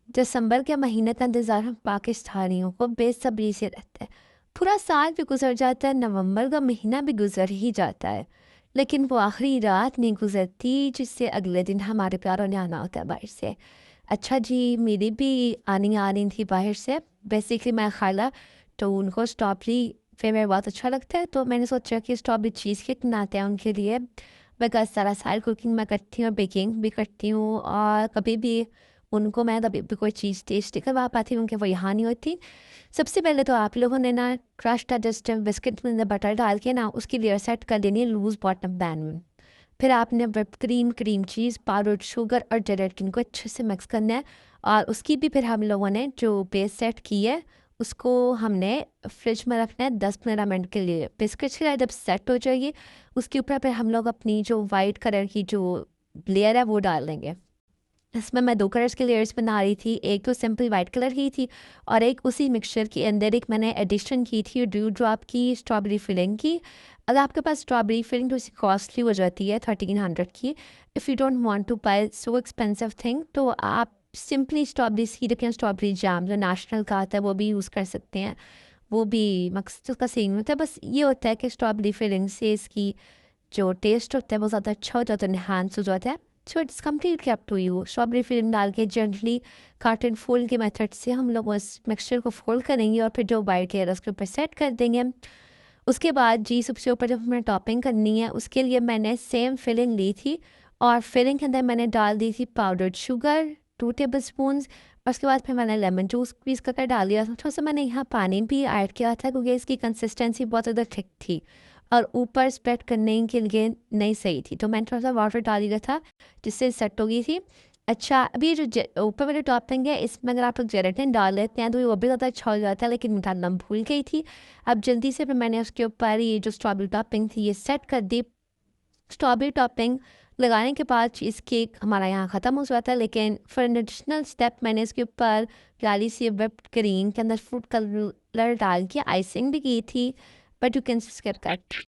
दिसंबर के महीने का इंतज़ार हम पाकिस्तानियों को बेसब्री से रहता है। पूरा साल भी गुजर जाता है, नवंबर का महीना भी गुजर ही जाता है, लेकिन वो आखिरी रात नहीं गुजरती जिससे अगले दिन हमारे प्यारों ने आना होता है बाहर से। अच्छा जी, मेरी भी आनी आ रही थी बाहर से। बेसिकली मैं खाला, तो उनको स्ट्रॉबेरी फ्लेवर बहुत अच्छा लगता है, तो मैंने सोचा कि स्ट्रॉबेरी चीज़ केक बनाते हैं उनके लिए। बिकॉज़ सारा साल कुकिंग मैं करती हूँ और बेकिंग भी करती हूँ, और कभी भी उनको मैं कभी भी कोई चीज़ टेस्ट नहीं करवा पाती हूँ, उनके वो यहाँ नहीं होती। सबसे पहले तो आप लोगों ने ना क्रश्ड डाइजेस्टिव बिस्किट में बटर डाल के ना उसकी लेयर सेट कर देनी है लूज़ बॉटम पैन में। फिर आपने whip cream, cream cheese, powdered sugar और जेलेटिन को अच्छे से मिक्स करना है, और उसकी भी फिर हम लोगों ने जो बेस सेट की है उसको हमने फ्रिज में रखना है 10-15 मिनट के लिए। बिस्किट्स की लाइट जब सेट हो जाएगी, उसके ऊपर फिर हम लोग अपनी जो वाइट कलर की जो लेयर है वो डाल देंगे। इसमें मैं 2 कलर्स के लेयर्स बना रही थी, एक तो सिंपल वाइट कलर की थी, और एक उसी मिक्सचर के अंदर एक मैंने एडिशन की थी ड्यू ड्रॉप की स्ट्रॉबेरी फिलिंग की। अगर आपके पास स्ट्रॉबेरी फिलिंग थोड़ी सी कॉस्टली हो जाती है 1300 की, if you don't want to buy so expensive thing, तो आप सिंपली स्ट्रॉबेरी सीरप या स्ट्रॉबेरी जैम जो नेशनल का आता है वो भी यूज़ कर सकते हैं। वो भी मकसद उसका सेम होता है, बस ये होता है कि स्ट्रॉबेरी फिलिंग से इसकी जो टेस्ट होता है वो ज़्यादा अच्छा हो जाता है, इन्हांस हो जाता है। So it's completely up to you. Strawberry film डाल के जेंटली काट एंड फोल्ड के मेथड से हम लोग उस मिक्सचर को फोल्ड करेंगे और फिर जो वाइट लेयर है उसके ऊपर सेट कर देंगे। उसके बाद जी सबसे ऊपर जब हमें टॉपिंग करनी है उसके लिए मैंने सेम फिलिंग ली थी, और फिलिंग के अंदर मैंने डाल दी थी पाउडर्ड शुगर 2 टेबल स्पून, और उसके बाद फिर मैंने लेमन जूस स्क्वीज़ करके डाल दिया था। थोड़ा सा मैंने यहाँ पानी भी ऐड किया था क्योंकि इसकी कंसिस्टेंसी बहुत ज़्यादा थिक थी और ऊपर स्प्रेड करने के लिए नहीं सही थी, तो मैंने थोड़ा सा वाटर डाल दिया था जिससे सेट हो गई थी। अच्छा, अभी ये जो ऊपर वाली टॉपिंग है इसमें अगर आप लोग जेलेटिन डाल लेते हैं तो ये वो भी ज़्यादा अच्छा हो जाता है, लेकिन मैं डालना भूल गई थी। अब जल्दी से फिर मैंने उसके ऊपर ये जो स्ट्रॉबेरी टॉपिंग थी ये सेट कर दी। स्ट्रॉबेरी टॉपिंग लगाने के बाद चीज़ केक हमारा यहाँ ख़त्म हो जाता है, लेकिन फॉर एन एडिशनल स्टेप मैंने इसके ऊपर प्याली सी व्हिप्ड क्रीम के अंदर फूड कलर डाल के आइसिंग भी की थी, but you can skip that.